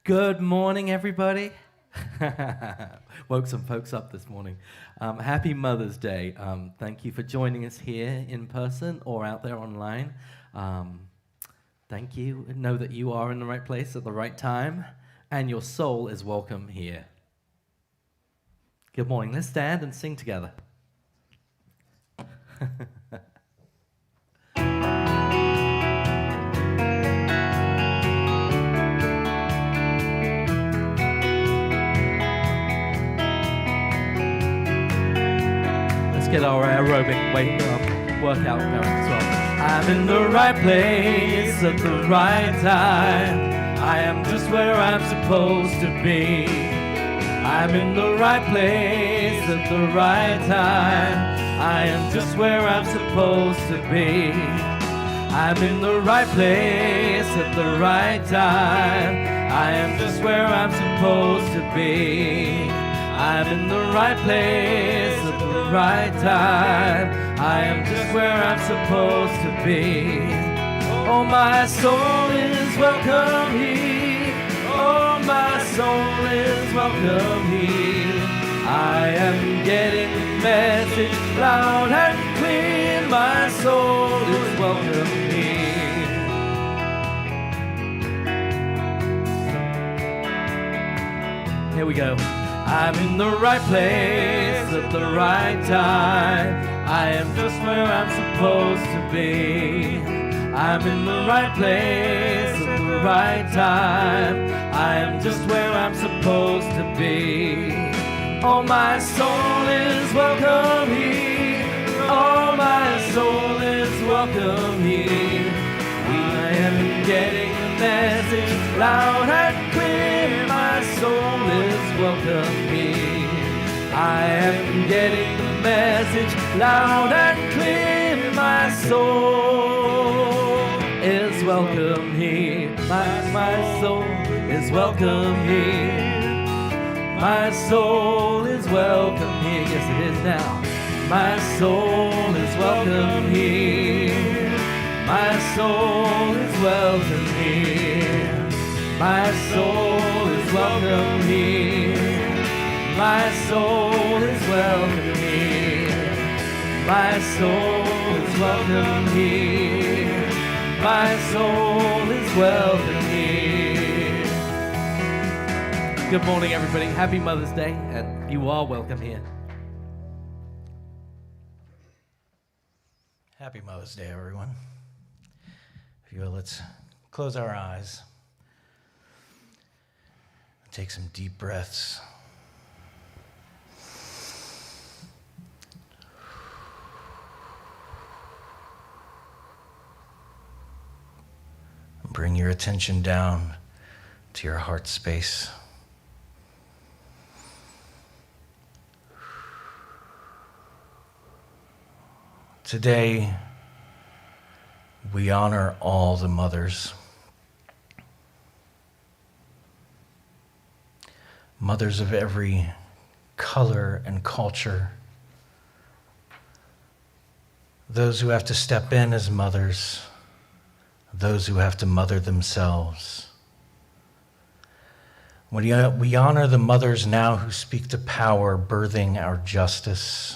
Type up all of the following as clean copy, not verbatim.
Good morning, everybody. Woke some folks up this morning. Happy Mother's Day. Thank you for joining us here in person or out there online. Thank you. Know that you are in the right place at the right time, and your soul is welcome here. Good morning. Let's stand and sing together. Get our aerobic workout going as well. I'm in the right place at the right time. I am just where I'm supposed to be. I'm in the right place at the right time. I am just where I'm supposed to be. I'm in the right place at the right time. I am just where I'm supposed to be. I'm in the right place at the right time. I am just where I'm supposed to be. Oh, my soul is welcome here. Oh, my soul is welcome here. I am getting the message loud and clear. My soul is welcome here. Here we go. I'm in the right place at the right time. I am just where I'm supposed to be. I'm in the right place at the right time. I am just where I'm supposed to be. Oh, my soul is welcome here. Oh, my soul is welcome here. I am getting the message loud and clear. My soul is welcome here. I am getting the message loud and clear. My soul is welcome here. My soul is welcome here. My soul is welcome here. Yes, it is now. My soul is welcome here. My soul is welcome here. My soul is welcome here. My soul is welcome here. My soul is welcome here. My soul is welcome here. Good morning, everybody. Happy Mother's Day, and you are welcome here. Happy Mother's Day, everyone. If you will, let's close our eyes. Take some deep breaths. Bring your attention down to your heart space. Today, we honor all the mothers. Mothers of every color and culture. Those who have to step in as mothers. Those who have to mother themselves. We honor the mothers now who speak to power, birthing our justice.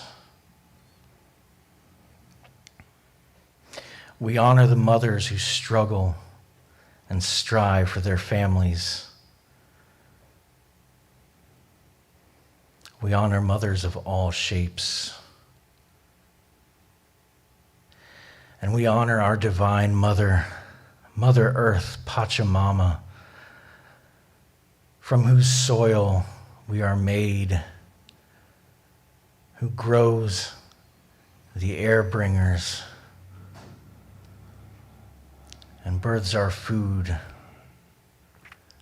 We honor the mothers who struggle and strive for their families. We honor mothers of all shapes. And we honor our divine mother, Mother Earth, Pachamama, from whose soil we are made, who grows the air bringers and births our food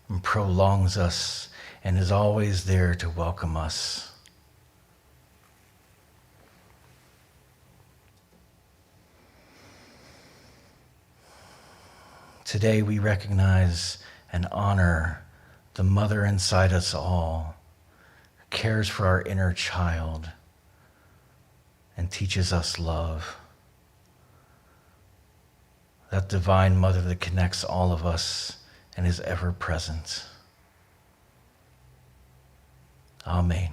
and prolongs us and is always there to welcome us. Today we recognize and honor the mother inside us all, who cares for our inner child and teaches us love. That divine mother that connects all of us and is ever present. Amen.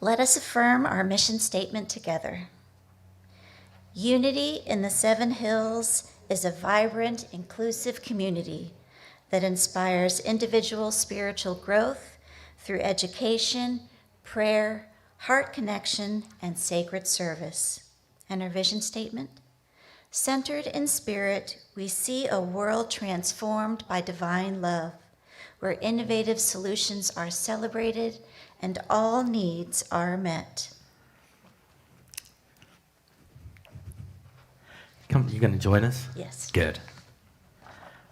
Let us affirm our mission statement together. Unity in the Seven Hills is a vibrant, inclusive community that inspires individual spiritual growth through education, prayer, heart connection, and sacred service. And our vision statement? Centered in spirit, we see a world transformed by divine love, where innovative solutions are celebrated and all needs are met. Come, you going to join us? Yes. Good.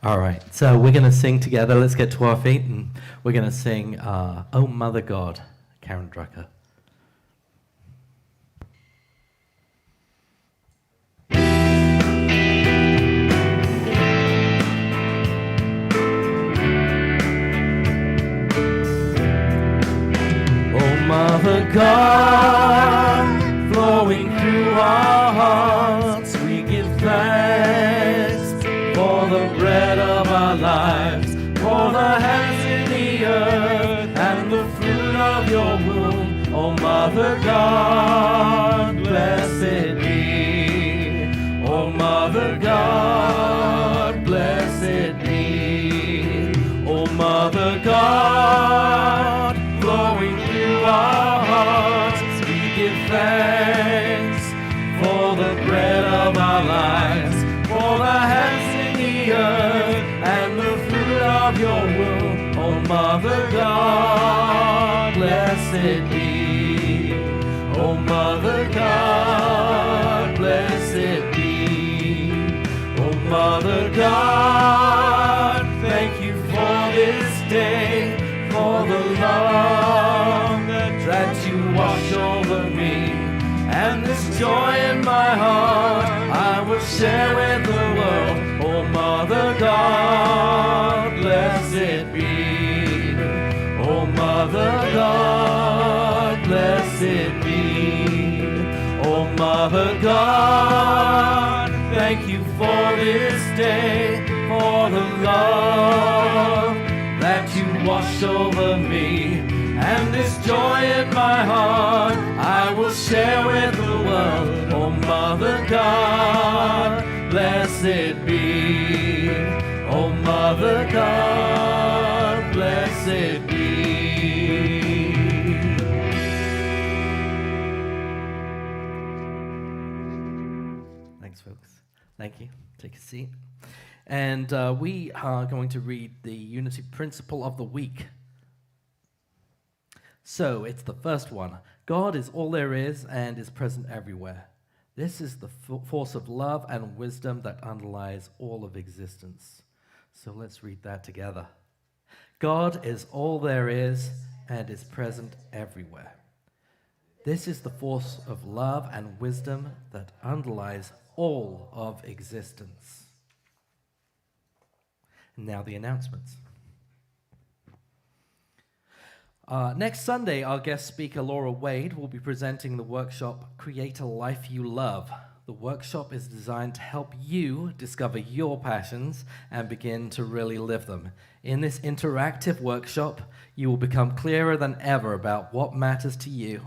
All right, so we're going to sing together. Let's get to our feet, and we're going to sing Oh Mother God, Karen Drucker. Mother God, flowing through our hearts, we give thanks for the bread of our lives, for the hands in the earth and the fruit of your womb. Oh Mother God, blessed be. Oh Mother God, blessed be. Oh Mother God, flowing through our hearts, we give thanks for the bread of our lives, for the hands in the earth and the fruit of your womb. Oh Mother God, blessed be. Oh Mother God, blessed be. Oh Mother God, thank you for this day, for the love that you wash over me, and this joy in my heart I will share with the world. Oh Mother God, blessed be. Oh Mother God, blessed be. Oh Mother God, thank you for this day, for the love that you wash over me, and this joy in my heart I will share with the world. Oh Mother God, blessed be. Oh Mother God, blessed be. Thanks, folks. Thank you. Take a seat. And we are going to read the Unity Principle of the Week. So, it's the first one. God is all there is and is present everywhere. This is the force of love and wisdom that underlies all of existence. So let's read that together. God is all there is and is present everywhere. This is the force of love and wisdom that underlies all of existence. Now the announcements. Next Sunday, our guest speaker, Laura Wade, will be presenting the workshop, Create a Life You Love. The workshop is designed to help you discover your passions and begin to really live them. In this interactive workshop, you will become clearer than ever about what matters to you.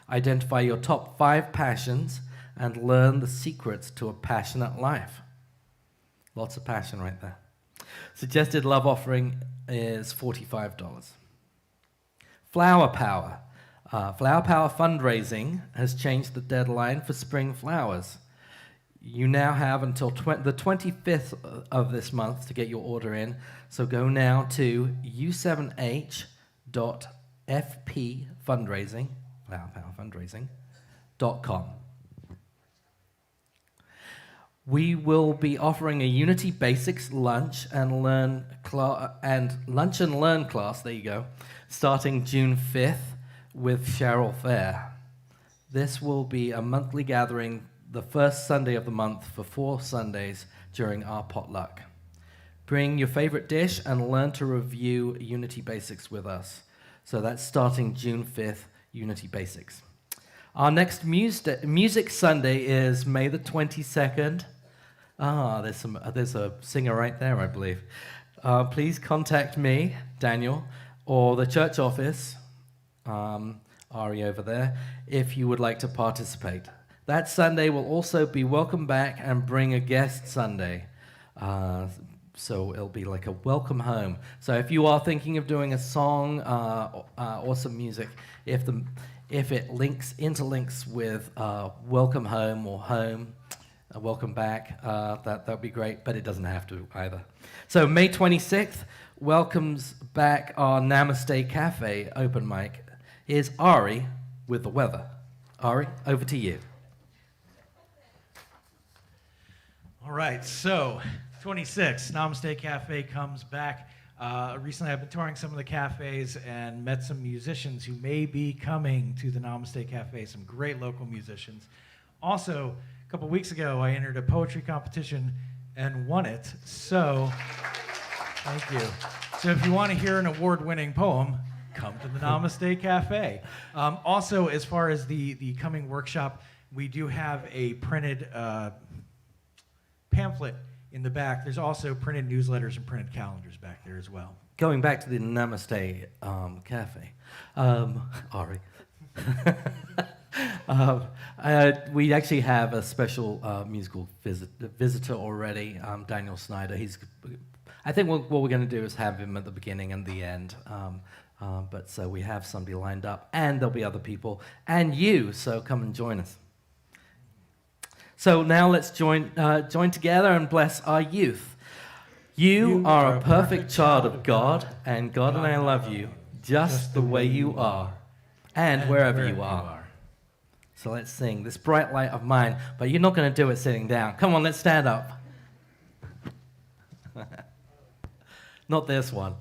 Identify your top 5 passions and learn the secrets to a passionate life. Lots of passion right there. Suggested love offering is $45. Flower Power. Flower Power fundraising has changed the deadline for spring flowers. You now have until the 25th of this month to get your order in, so go now to u7h.fpfundraising, flowerpowerfundraising.com. We will be offering a Unity Basics lunch and learn class, there you go, starting June 5th with Cheryl Fair. This will be a monthly gathering the first Sunday of the month for 4 Sundays during our potluck. Bring your favorite dish and learn to review Unity Basics with us. So that's starting June 5th, Unity Basics. Our next Music Sunday is May the 22nd. There's a singer right there, I believe. Please contact me, Daniel, or the church office, Ari over there, if you would like to participate. That Sunday will also be Welcome Back and Bring a Guest Sunday. So it'll be like a welcome home. So if you are thinking of doing a song or some music, if it interlinks with welcome home or home, welcome back, that'd be great, but it doesn't have to either. So May 26th welcomes back our Namaste Cafe open mic. Here's Ari with the weather. Ari, over to you. All right, so 26, Namaste Cafe comes back. Recently, I've been touring some of the cafes and met some musicians who may be coming to the Namaste Cafe, some great local musicians. Also, a couple weeks ago, I entered a poetry competition and won it, so thank you. So if you want to hear an award-winning poem, come to the Namaste Cafe. Also, as far as the coming workshop, we do have a printed pamphlet in the back. There's also printed newsletters and printed calendars back there as well. Going back to the Namaste Cafe, Ari. We actually have a special musical visitor already, Daniel Snyder. I think what we're going to do is have him at the beginning and the end. But so we have somebody lined up, and there'll be other people, and you. So come and join us. So now let's join together and bless our youth. You are a perfect child of God, and God and I love you just the way you are, and wherever you are. So let's sing this bright light of mine, but you're not going to do it sitting down. Come on, let's stand up. Not this one.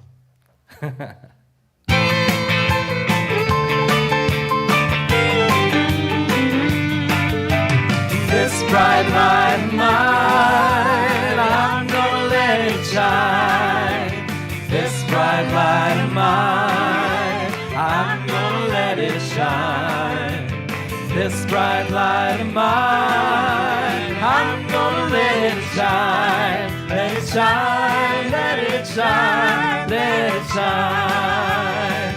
This bright light of mine, I'm gonna let it shine. This bright light of mine, I'm gonna let it shine. This bright light of mine, I'm gonna let it shine. Let it shine, let it shine, let it shine.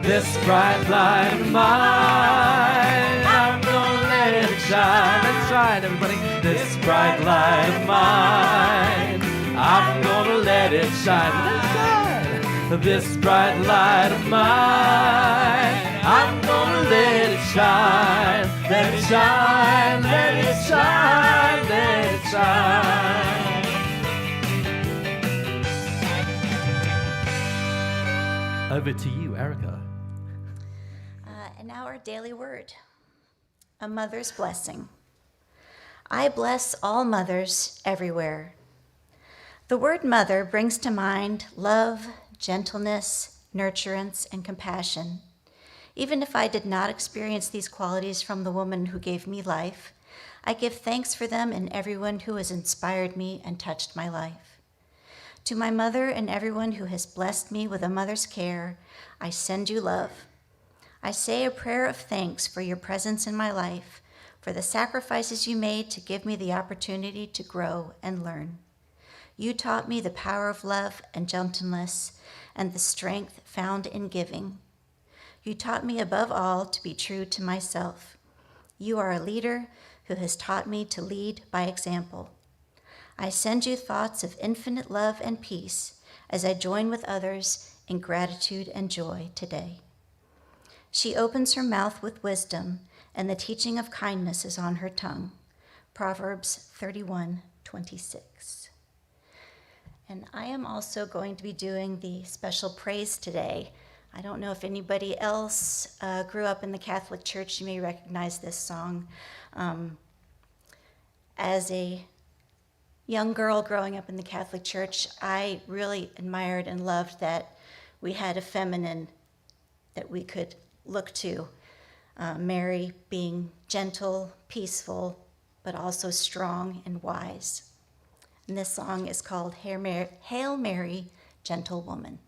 This bright light of mine, I'm gonna let it shine. Let's shine, everybody. This bright light of mine, I'm gonna let it shine. Let it shine. This bright light of mine, I'm gonna let it shine. Let it shine, let it shine, let it shine. Over to you, Erica. And now our daily word, a mother's blessing. I bless all mothers everywhere. The word mother brings to mind love, gentleness, nurturance, and compassion. Even if I did not experience these qualities from the woman who gave me life, I give thanks for them in everyone who has inspired me and touched my life. To my mother and everyone who has blessed me with a mother's care, I send you love. I say a prayer of thanks for your presence in my life, for the sacrifices you made to give me the opportunity to grow and learn. You taught me the power of love and gentleness and the strength found in giving. You taught me above all to be true to myself. You are a leader who has taught me to lead by example. I send you thoughts of infinite love and peace as I join with others in gratitude and joy today. She opens her mouth with wisdom, and the teaching of kindness is on her tongue. Proverbs 31:26. And I am also going to be doing the special praise today. I don't know if anybody else grew up in the Catholic Church. You may recognize this song. As a young girl growing up in the Catholic Church, I really admired and loved that we had a feminine that we could look to. Mary being gentle, peaceful, but also strong and wise. And this song is called Hail Mary, Gentle Woman.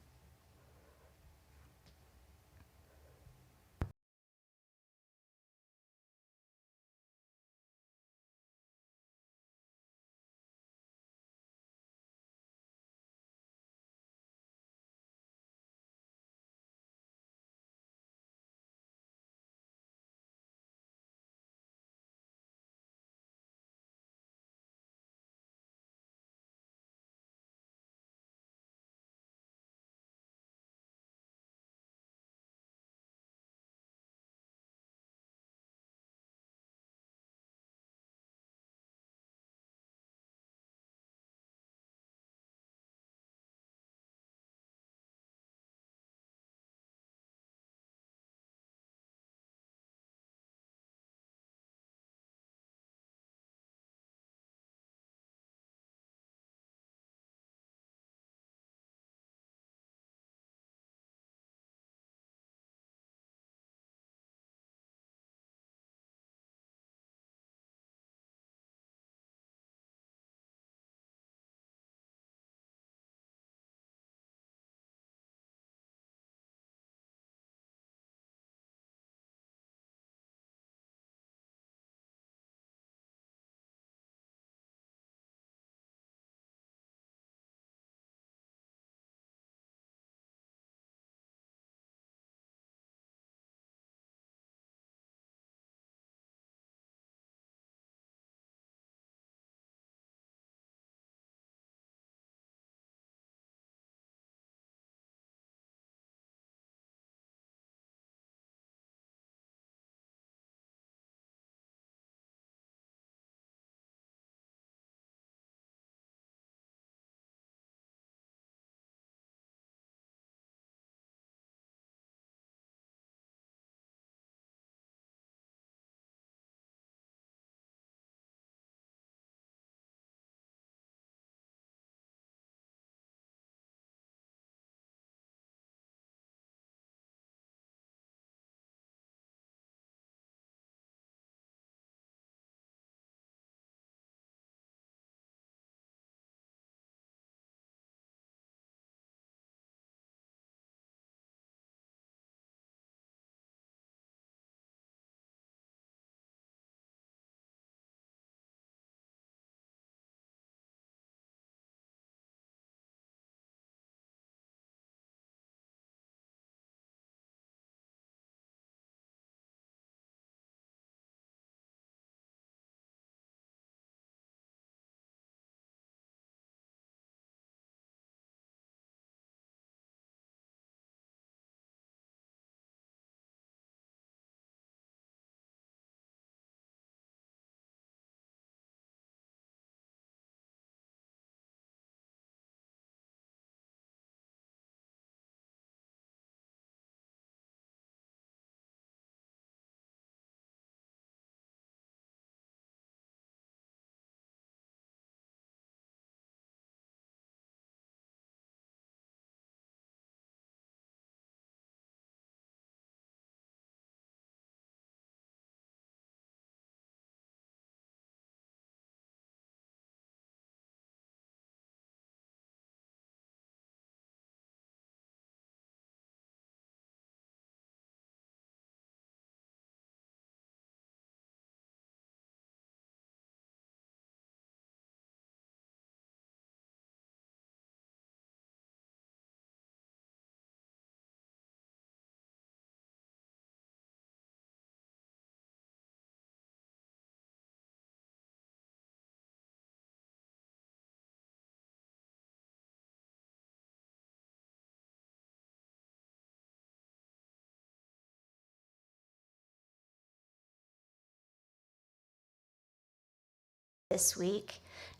this week,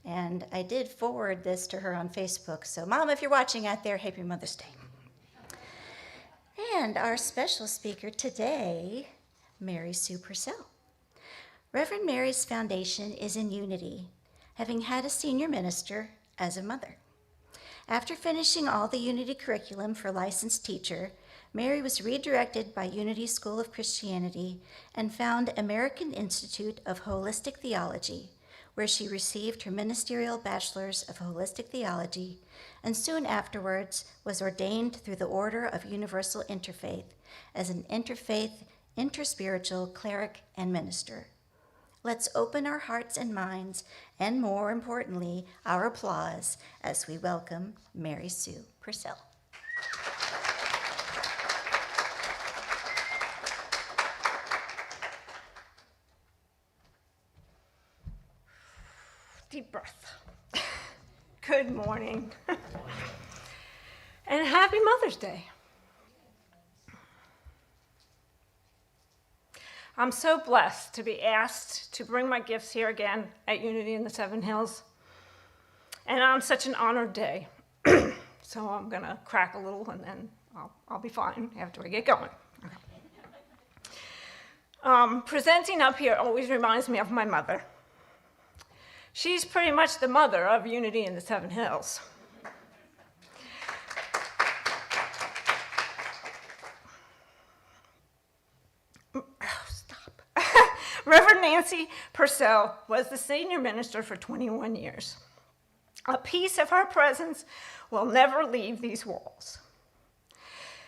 and I did forward this to her on Facebook. So, Mom, if you're watching out there, happy Mother's Day. And our special speaker today, Mary Sue Purcell. Reverend Mary's foundation is in unity, having had a senior minister as a mother. After finishing all the Unity curriculum for licensed teacher, Mary was redirected by Unity School of Christianity and found American Institute of Holistic Theology, where she received her ministerial bachelor's of holistic theology and soon afterwards was ordained through the Order of Universal Interfaith as an interfaith, interspiritual cleric and minister. Let's open our hearts and minds, and more importantly, our applause as we welcome Mary Sue Purcell. Deep breath. Good morning. And happy Mother's Day. I'm so blessed to be asked to bring my gifts here again at Unity in the Seven Hills. And on such an honored day. So I'm going to crack a little and then I'll be fine after I get going. Okay. Presenting up here always reminds me of my mother. She's pretty much the mother of Unity in the Seven Hills. Reverend Nancy Purcell was the senior minister for 21 years. A piece of her presence will never leave these walls.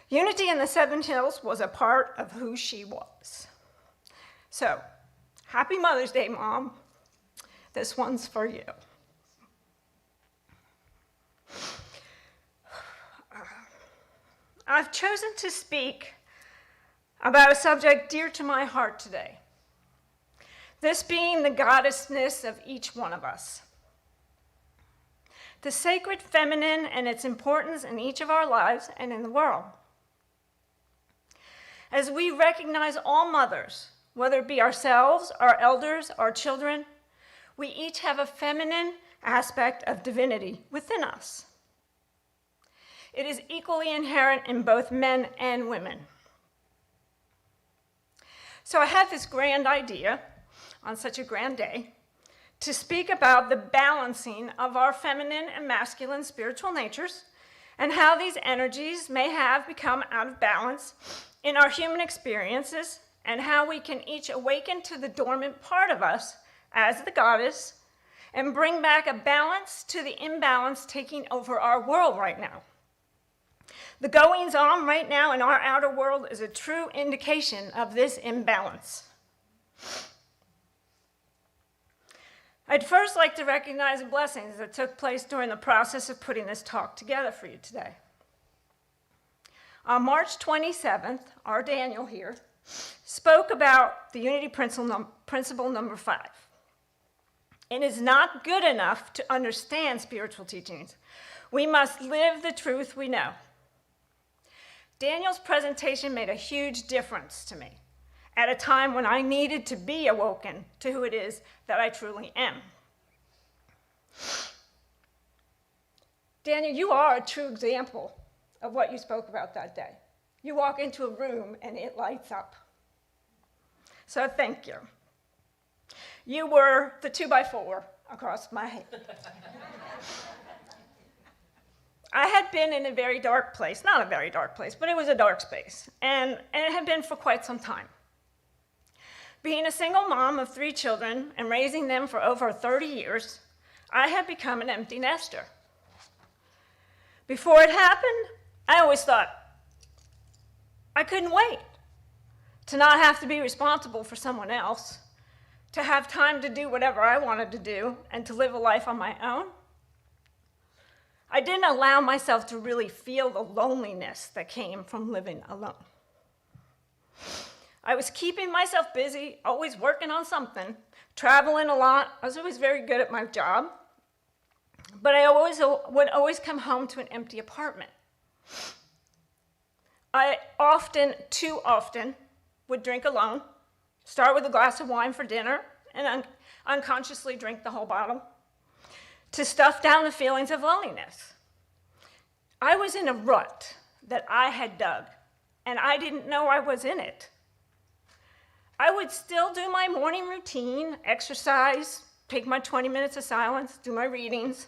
Unity in the Seven Hills was a part of who she was. So, happy Mother's Day, Mom. This one's for you. I've chosen to speak about a subject dear to my heart today. This being the goddessness of each one of us. The sacred feminine and its importance in each of our lives and in the world. As we recognize all mothers, whether it be ourselves, our elders, our children, we each have a feminine aspect of divinity within us. It is equally inherent in both men and women. So I had this grand idea on such a grand day to speak about the balancing of our feminine and masculine spiritual natures and how these energies may have become out of balance in our human experiences and how we can each awaken to the dormant part of us as the goddess and bring back a balance to the imbalance taking over our world right now. The goings on right now in our outer world is a true indication of this imbalance. I'd first like to recognize the blessings that took place during the process of putting this talk together for you today. On March 27th, our Daniel here spoke about the Unity Principle number 5. It is not good enough to understand spiritual teachings. We must live the truth we know. Daniel's presentation made a huge difference to me at a time when I needed to be awoken to who it is that I truly am. Daniel, you are a true example of what you spoke about that day. You walk into a room and it lights up. So thank you. You were the 2x4 across my head. I had been in a very dark place, not a very dark place, but it was a dark space, and it had been for quite some time. Being a single mom of 3 children and raising them for over 30 years, I had become an empty nester. Before it happened, I always thought, I couldn't wait to not have to be responsible for someone else, to have time to do whatever I wanted to do, and to live a life on my own. I didn't allow myself to really feel the loneliness that came from living alone. I was keeping myself busy, always working on something, traveling a lot. I was always very good at my job, but I would always come home to an empty apartment. I too often, would drink alone, start with a glass of wine for dinner, and unconsciously drink the whole bottle, to stuff down the feelings of loneliness. I was in a rut that I had dug, and I didn't know I was in it. I would still do my morning routine, exercise, take my 20 minutes of silence, do my readings,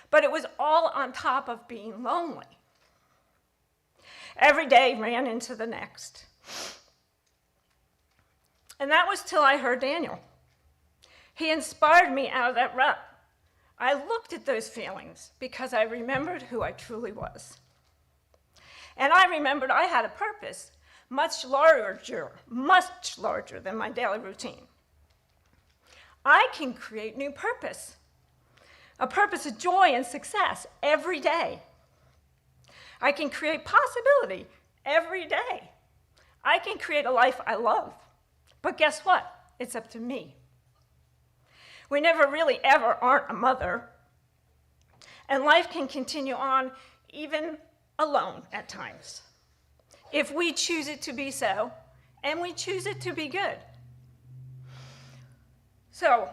but it was all on top of being lonely. Every day ran into the next. And that was till I heard Daniel. He inspired me out of that rut. I looked at those feelings because I remembered who I truly was. And I remembered I had a purpose much larger than my daily routine. I can create new purpose, a purpose of joy and success every day. I can create possibility every day. I can create a life I love. But guess what? It's up to me. We never really ever aren't a mother. And life can continue on even alone at times, if we choose it to be so, and we choose it to be good. So,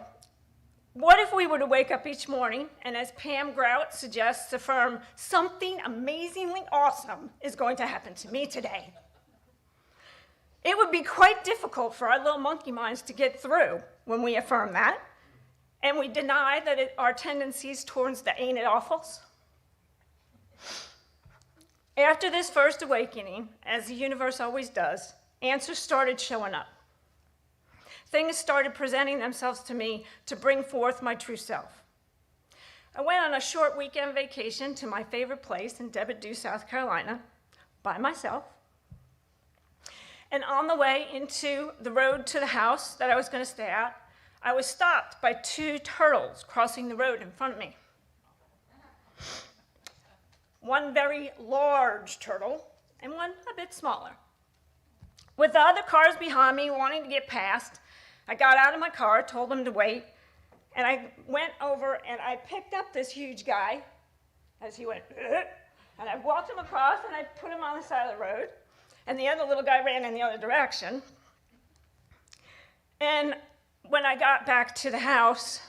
what if we were to wake up each morning, and as Pam Grout suggests, affirm, something amazingly awesome is going to happen to me today? It would be quite difficult for our little monkey minds to get through when we affirm that, and we deny that our tendencies towards the ain't it awfuls. After this first awakening, as the universe always does, answers started showing up. Things started presenting themselves to me to bring forth my true self. I went on a short weekend vacation to my favorite place in Debadew, South Carolina, by myself. And on the way into the road to the house that I was going to stay at, I was stopped by two turtles crossing the road in front of me. One very large turtle and one a bit smaller. With the other cars behind me wanting to get past, I got out of my car, told them to wait, and I went over and I picked up this huge guy as he went, and I walked him across and I put him on the side of the road, and the other little guy ran in the other direction. And when I got back to the house,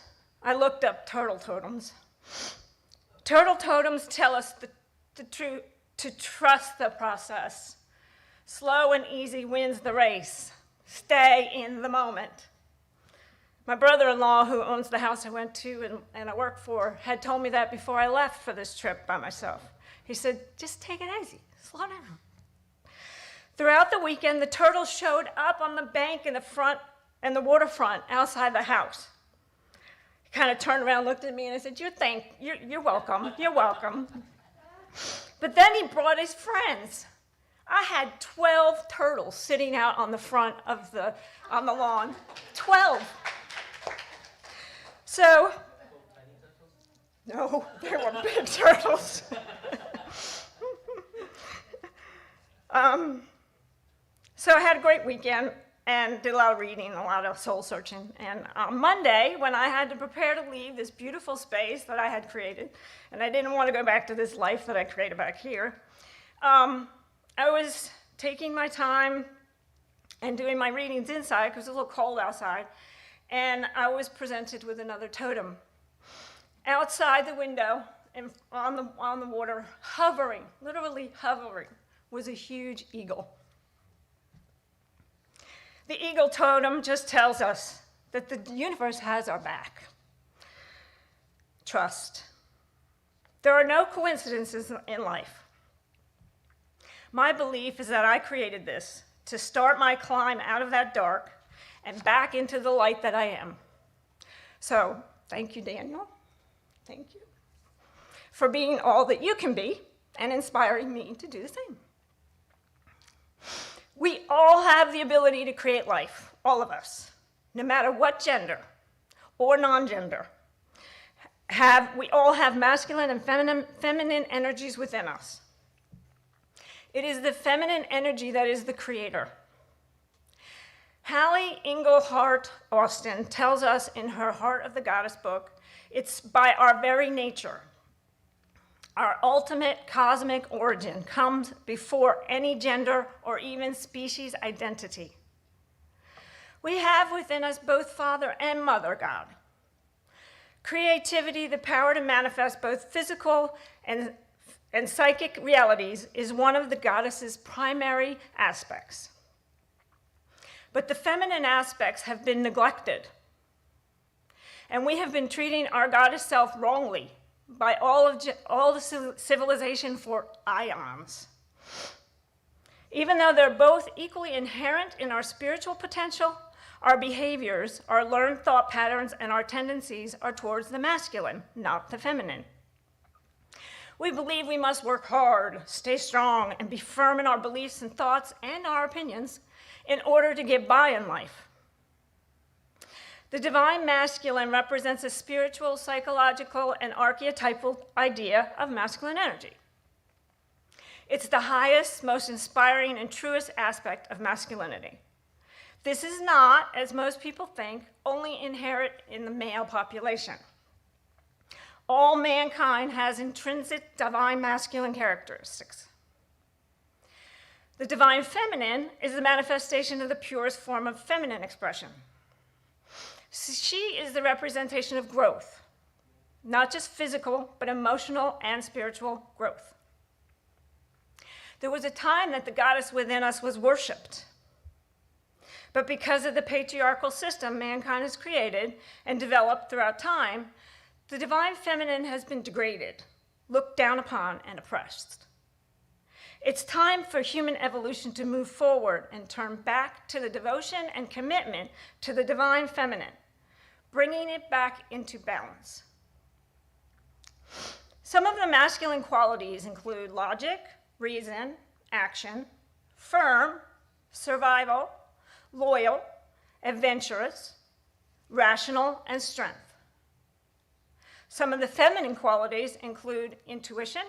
I looked up turtle totems. Turtle totems tell us to trust the process. Slow and easy wins the race. Stay in the moment. My brother-in-law, who owns the house I went to and I work for, had told me that before I left for this trip by myself. He said, just take it easy, slow down. Throughout the weekend, the turtles showed up on the bank in the front and the waterfront outside the house. He kind of turned around, looked at me, and I said, you're welcome, you're welcome. But then he brought his friends. I had 12 turtles sitting out on the front of on the lawn. 12. So, no, they were big turtles. So I had a great weekend and did a lot of reading, a lot of soul searching. And on Monday, when I had to prepare to leave this beautiful space that I had created, and I didn't want to go back to this life that I created back here, I was taking my time and doing my readings inside because it was a little cold outside, and I was presented with another totem. Outside the window and on the water, hovering, literally hovering, was a huge eagle. The eagle totem just tells us that the universe has our back. Trust. There are no coincidences in life. My belief is that I created this to start my climb out of that dark and back into the light that I am. So, thank you, Daniel. Thank you for being all that you can be and inspiring me to do the same. We all have the ability to create life, all of us, no matter what gender or non-gender. We all have masculine and feminine energies within us. It is the feminine energy that is the creator. Hallie Engelhart Austin tells us in her Heart of the Goddess book, it's by our very nature. Our ultimate cosmic origin comes before any gender or even species identity. We have within us both Father and Mother God. Creativity, the power to manifest both physical and psychic realities, is one of the goddess's primary aspects. But the feminine aspects have been neglected. And we have been treating our goddess self wrongly by all the civilization for eons. Even though they're both equally inherent in our spiritual potential, our behaviors, our learned thought patterns, and our tendencies are towards the masculine, not the feminine. We believe we must work hard, stay strong, and be firm in our beliefs and thoughts and our opinions in order to get by in life. The divine masculine represents a spiritual, psychological, and archetypal idea of masculine energy. It's the highest, most inspiring, and truest aspect of masculinity. This is not, as most people think, only inherent in the male population. All mankind has intrinsic divine masculine characteristics. The divine feminine is the manifestation of the purest form of feminine expression. She is the representation of growth, not just physical, but emotional and spiritual growth. There was a time that the goddess within us was worshipped. But because of the patriarchal system mankind has created and developed throughout time, the divine feminine has been degraded, looked down upon, and oppressed. It's time for human evolution to move forward and turn back to the devotion and commitment to the divine feminine, bringing it back into balance. Some of the masculine qualities include logic, reason, action, firm, survival, loyal, adventurous, rational, and strength. Some of the feminine qualities include intuition,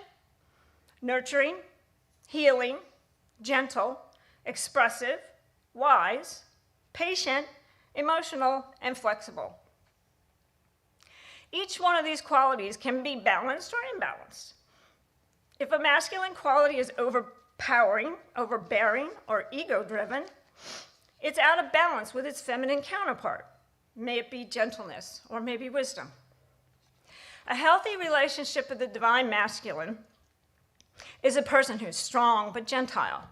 nurturing, healing, gentle, expressive, wise, patient, emotional, and flexible. Each one of these qualities can be balanced or imbalanced. If a masculine quality is overpowering, overbearing, or ego-driven, it's out of balance with its feminine counterpart. May it be gentleness or maybe wisdom. A healthy relationship with the divine masculine is a person who's strong but gentile.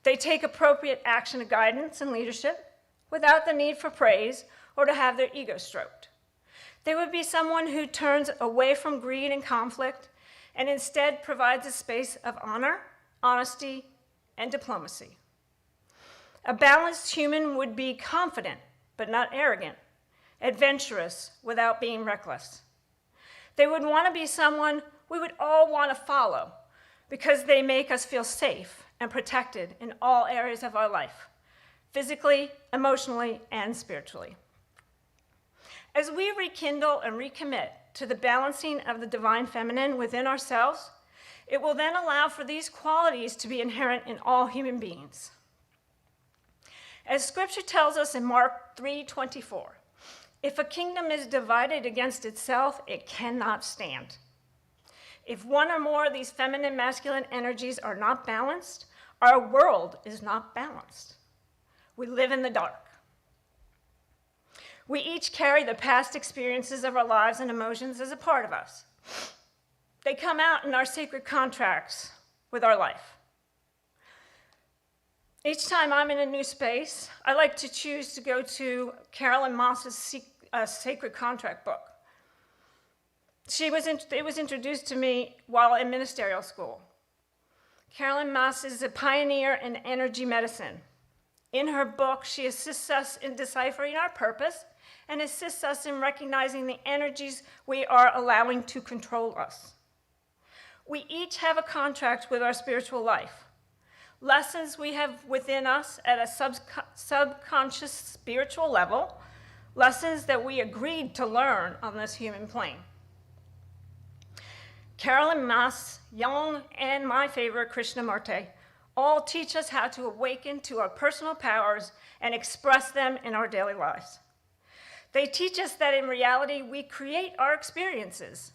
They take appropriate action to guidance and leadership without the need for praise or to have their ego stroked. They would be someone who turns away from greed and conflict and instead provides a space of honor, honesty, and diplomacy. A balanced human would be confident but not arrogant, adventurous without being reckless. They would want to be someone we would all want to follow because they make us feel safe and protected in all areas of our life, physically, emotionally, and spiritually. As we rekindle and recommit to the balancing of the divine feminine within ourselves, it will then allow for these qualities to be inherent in all human beings. As Scripture tells us in Mark 3:24, if a kingdom is divided against itself, it cannot stand. If one or more of these feminine, masculine energies are not balanced, our world is not balanced. We live in the dark. We each carry the past experiences of our lives and emotions as a part of us. They come out in our sacred contracts with our life. Each time I'm in a new space, I like to choose to go to Carolyn Moss's Sacred Contract book. It was introduced to me while in ministerial school. Carolyn Moss is a pioneer in energy medicine. In her book, she assists us in deciphering our purpose and assists us in recognizing the energies we are allowing to control us. We each have a contract with our spiritual life. Lessons we have within us at a subconscious spiritual level, lessons that we agreed to learn on this human plane. Carolyn Moss, Jung, and my favorite, Krishnamurti, all teach us how to awaken to our personal powers and express them in our daily lives. They teach us that in reality, we create our experiences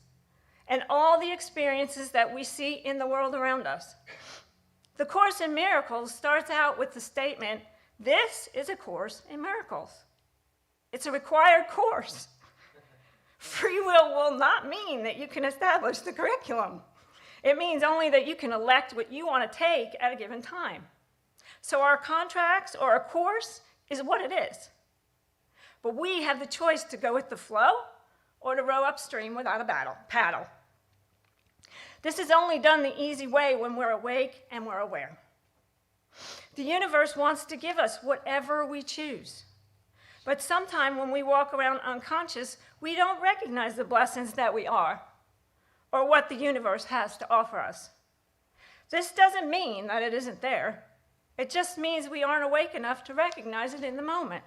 and all the experiences that we see in the world around us. The Course in Miracles starts out with the statement This is a course in miracles. It's a required course. Free will not mean that you can establish the curriculum. It means only that you can elect what you want to take at a given time. So our contracts or a course is what it is. But we have the choice to go with the flow or to row upstream without a paddle. This is only done the easy way when we're awake and we're aware. The universe wants to give us whatever we choose. But sometimes when we walk around unconscious, we don't recognize the blessings that we are or what the universe has to offer us. This doesn't mean that it isn't there. It just means we aren't awake enough to recognize it in the moment.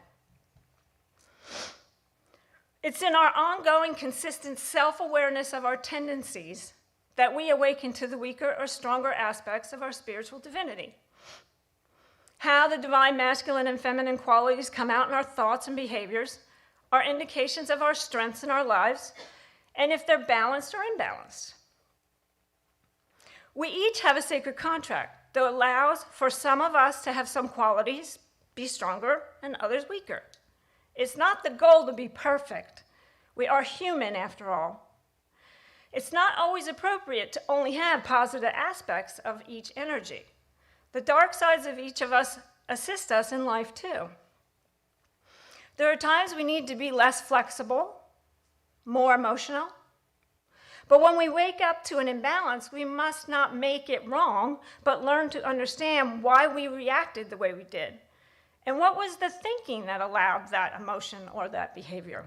It's in our ongoing, consistent self-awareness of our tendencies that we awaken to the weaker or stronger aspects of our spiritual divinity. How the divine masculine and feminine qualities come out in our thoughts and behaviors are indications of our strengths in our lives, and if they're balanced or imbalanced. We each have a sacred contract that allows for some of us to have some qualities be stronger and others weaker. It's not the goal to be perfect. We are human after all. It's not always appropriate to only have positive aspects of each energy. The dark sides of each of us assist us in life too. There are times we need to be less flexible, more emotional. But when we wake up to an imbalance, we must not make it wrong, but learn to understand why we reacted the way we did. And what was the thinking that allowed that emotion or that behavior?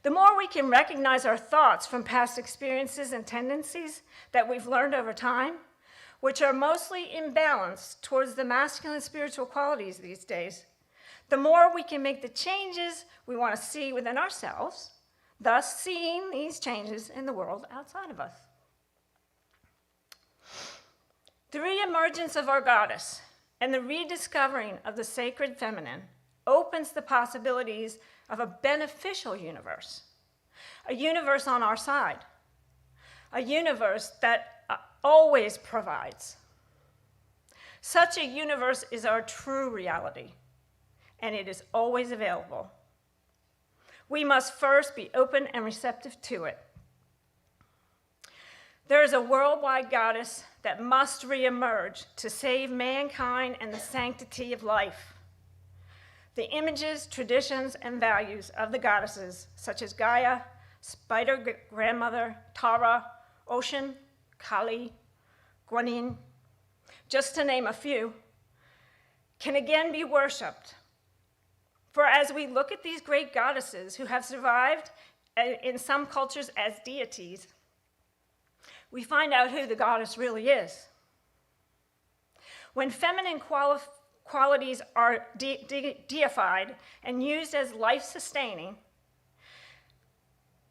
The more we can recognize our thoughts from past experiences and tendencies that we've learned over time, which are mostly imbalanced towards the masculine spiritual qualities these days, the more we can make the changes we want to see within ourselves, thus seeing these changes in the world outside of us. The reemergence of our goddess and the rediscovering of the sacred feminine opens the possibilities of a beneficial universe, a universe on our side, a universe that always provides. Such a universe is our true reality, and it is always available. We must first be open and receptive to it. There is a worldwide goddess that must reemerge to save mankind and the sanctity of life. The images, traditions, and values of the goddesses, such as Gaia, Spider Grandmother, Tara, Ocean, Kali, Guanyin, just to name a few, can again be worshipped. For as we look at these great goddesses who have survived in some cultures as deities, we find out who the goddess really is. When feminine qualities are deified and used as life-sustaining,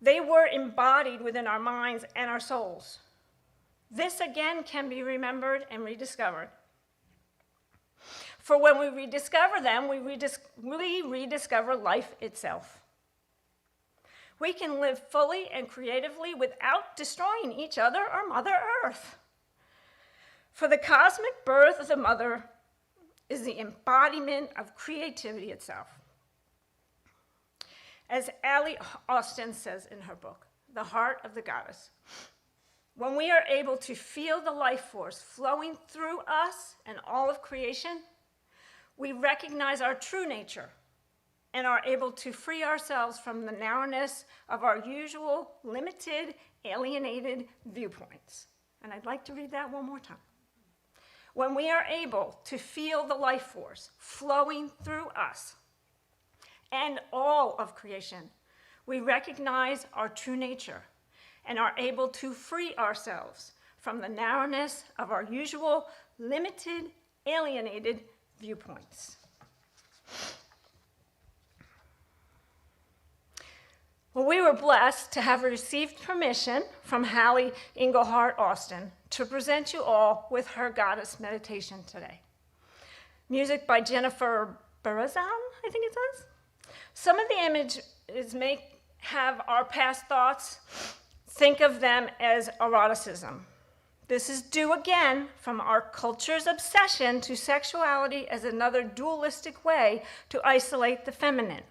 they were embodied within our minds and our souls. This again can be remembered and rediscovered. For when we rediscover them, we rediscover life itself. We can live fully and creatively without destroying each other or Mother Earth. For the cosmic birth of the Mother is the embodiment of creativity itself. As Allie Austin says in her book, The Heart of the Goddess, when we are able to feel the life force flowing through us and all of creation, we recognize our true nature and are able to free ourselves from the narrowness of our usual, limited, alienated viewpoints. And I'd like to read that one more time. When we are able to feel the life force flowing through us and all of creation, we recognize our true nature and are able to free ourselves from the narrowness of our usual, limited, alienated viewpoints. Well, we were blessed to have received permission from Hallie Engelhardt Austin to present you all with her goddess meditation today. Music by Jennifer Barazan, I think it says. Some of the images may have our past thoughts. Think of them as eroticism. This is due again from our culture's obsession to sexuality as another dualistic way to isolate the feminine.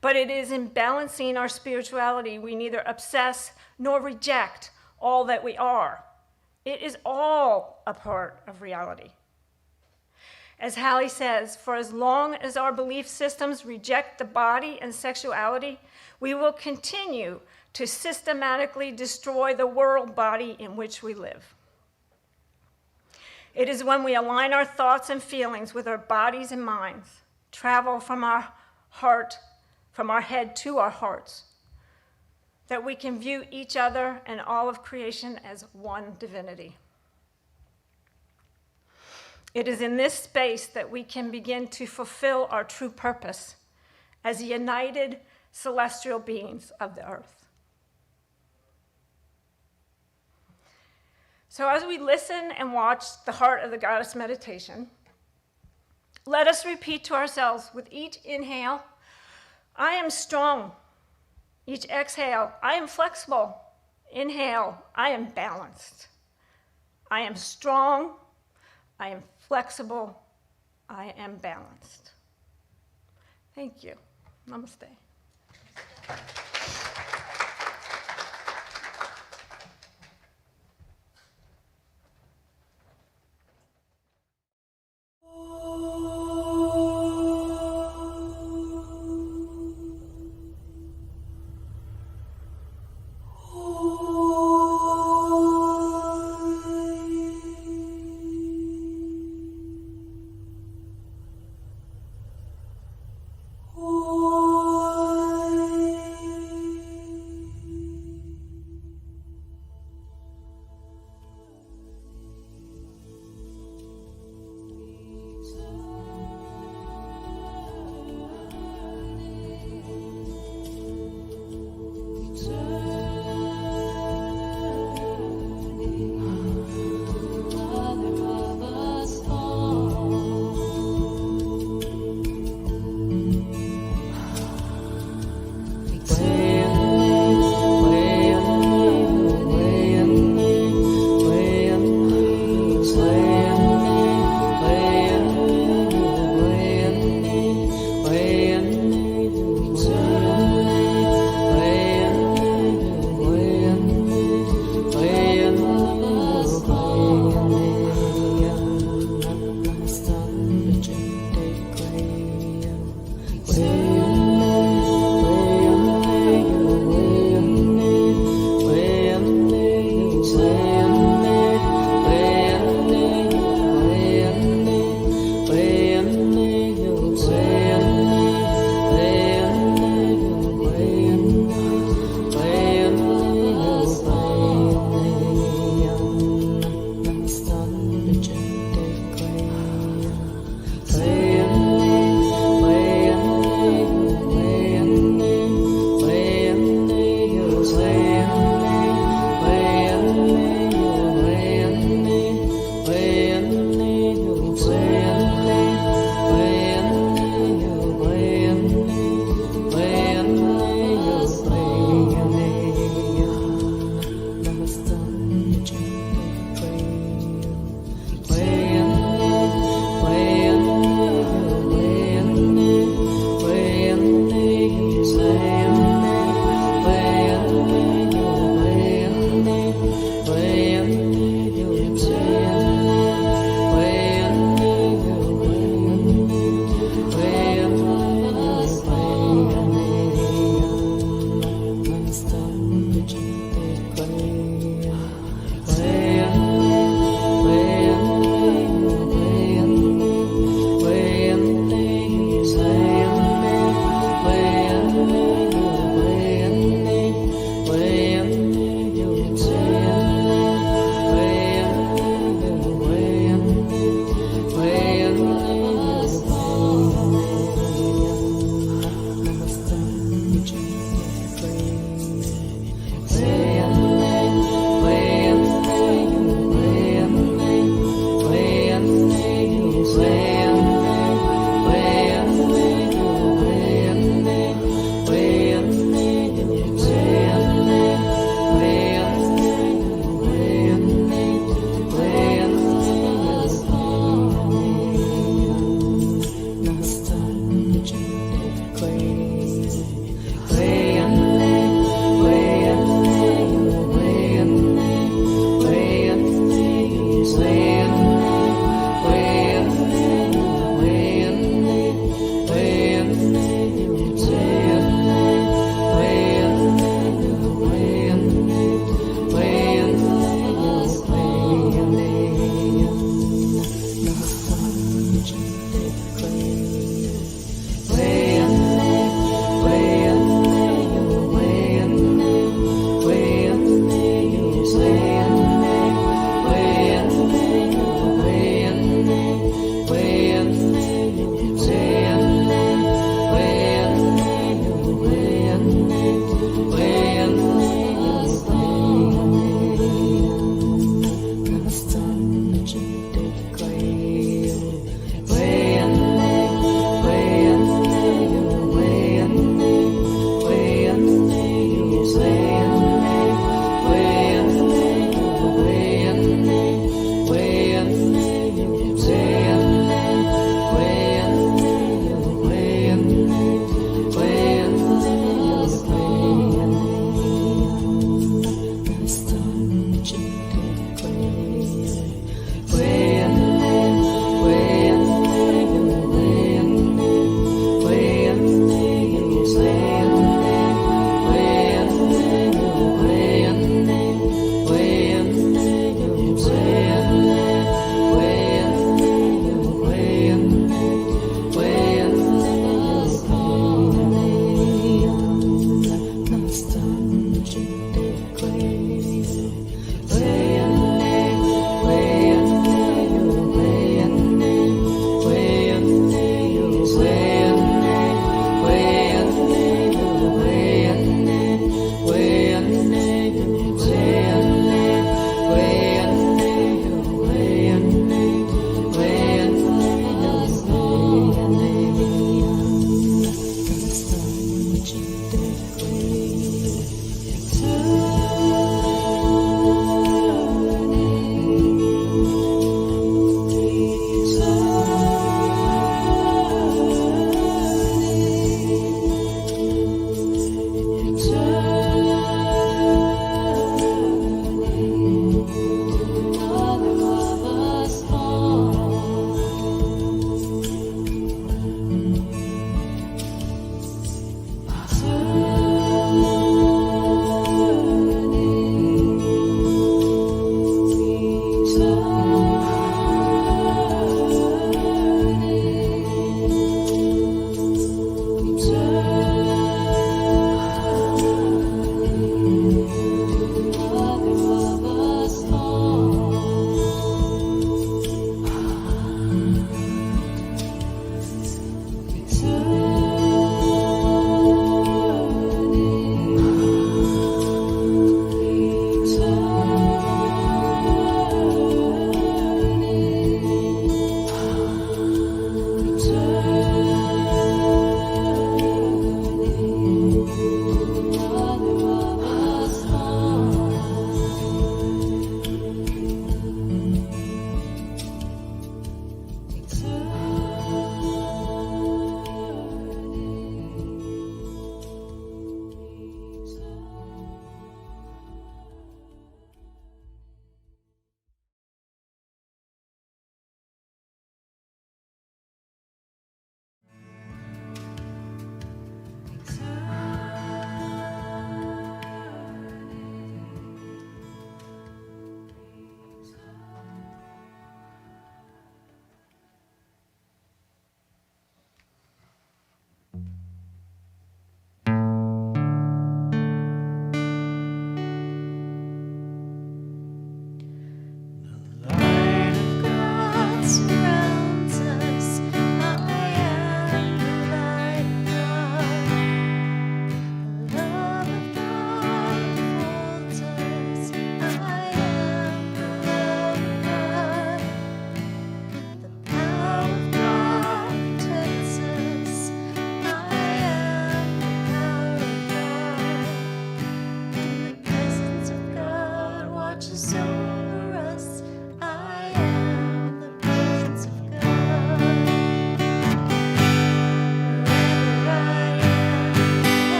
But it is in balancing our spirituality we neither obsess nor reject all that we are. It is all a part of reality. As Hallie says, for as long as our belief systems reject the body and sexuality, we will continue to systematically destroy the world body in which we live. It is when we align our thoughts and feelings with our bodies and minds, travel from our heart, from our head to our hearts, that we can view each other and all of creation as one divinity. It is in this space that we can begin to fulfill our true purpose as united celestial beings of the earth. So as we listen and watch the Heart of the Goddess meditation, let us repeat to ourselves with each inhale, I am strong. Each exhale, I am flexible. Inhale, I am balanced. I am strong. I am flexible. I am balanced. Thank you. Namaste.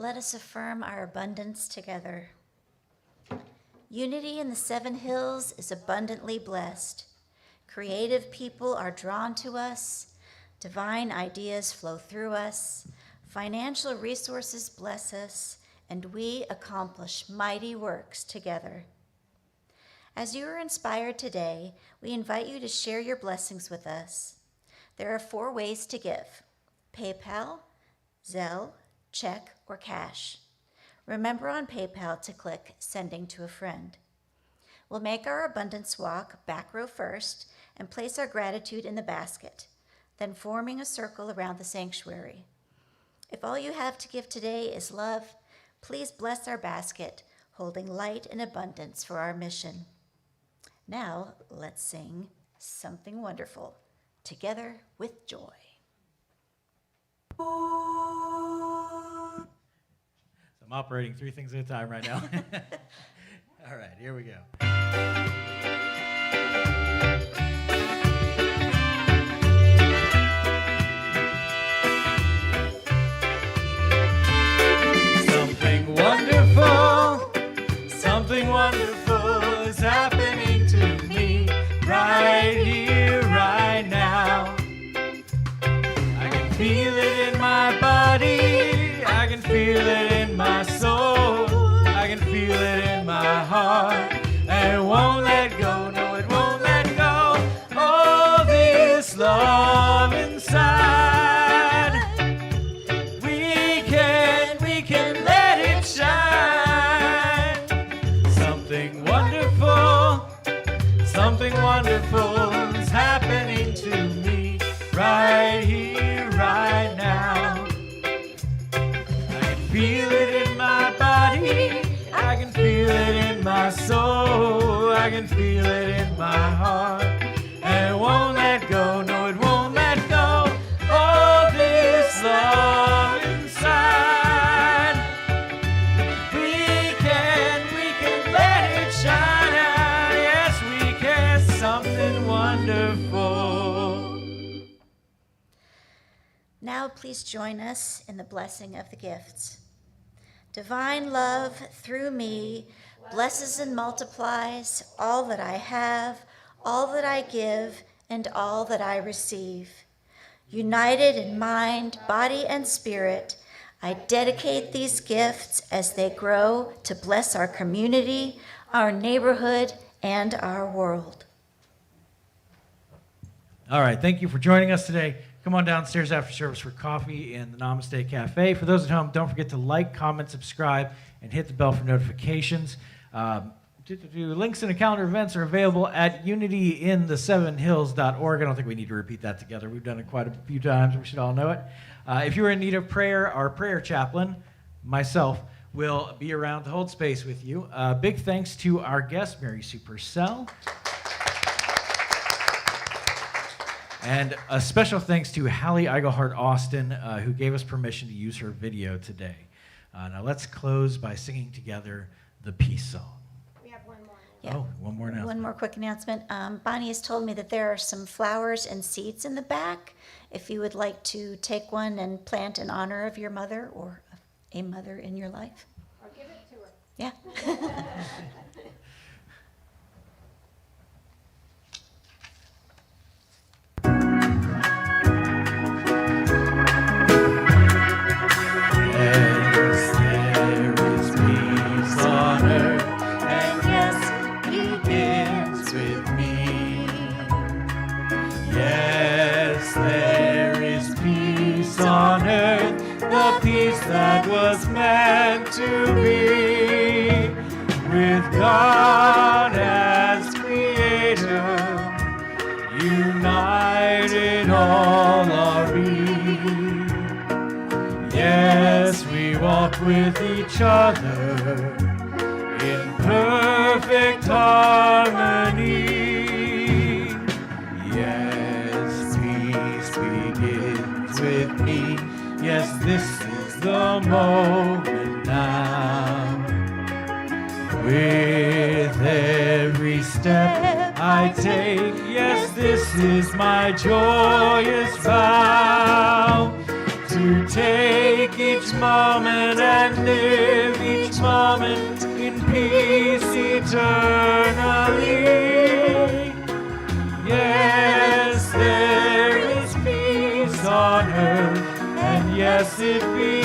Let us affirm our abundance together. Unity in the 7 Hills is abundantly blessed. Creative people are drawn to us. Divine ideas flow through us. Financial resources bless us, and we accomplish mighty works together. As you are inspired today, we invite you to share your blessings with us. There are 4 ways to give: PayPal, Zelle, check, or cash. Remember on PayPal to click Sending to a Friend. We'll make our abundance walk back row first and place our gratitude in the basket, then forming a circle around the sanctuary. If all you have to give today is love, please bless our basket, holding light and abundance for our mission. Now, let's sing Something Wonderful, together with joy. I'm operating 3 things at a time right now. All right, here we go. Something wonderful is happening to me right here, right now. I can feel it in my body, I can feel it in my soul, I can feel it in my heart, and it won't let go, no, it won't let go. All this love inside, we can let it shine. Something wonderful is happening to me right here, right now. I can feel it in my body, I can feel it in my soul, I can feel it in my heart, and it won't let go, no, it won't let go. All this love inside, we can let it shine. Yes, we can. Something wonderful. Now please join us in the blessing of the gifts. Divine love through me blesses and multiplies all that I have, all that I give, and all that I receive. United in mind, body, and spirit, I dedicate these gifts as they grow to bless our community, our neighborhood, and our world. All right, thank you for joining us today. Come on downstairs after service for coffee in the Namaste Cafe. For those at home, don't forget to like, comment, subscribe, and hit the bell for notifications. Links and a calendar of events are available at unityinthe7hills.org. I don't think we need to repeat that together. We've done it quite a few times. We should all know it. If you're in need of prayer, our prayer chaplain, myself, will be around to hold space with you. Big thanks to our guest, Mary Sue Purcell. And a special thanks to Hallie Eigelhart Austin, who gave us permission to use her video today. Now let's close by singing together the peace song. We have one more. Yeah. Oh, one more announcement. One more quick announcement. Bonnie has told me that there are some flowers and seeds in the back. If you would like to take one and plant in honor of your mother or a mother in your life. Or give it to her. Yeah. That was meant to be, with God as creator, united all our being. Yes, we walk with each other in perfect harmony. Yes, peace begins with me. Yes, this is the moment now. With every step I take, yes, this is my joyous vow. to take each moment and live each moment in peace eternally. Yes, there is peace on earth, and yes, it be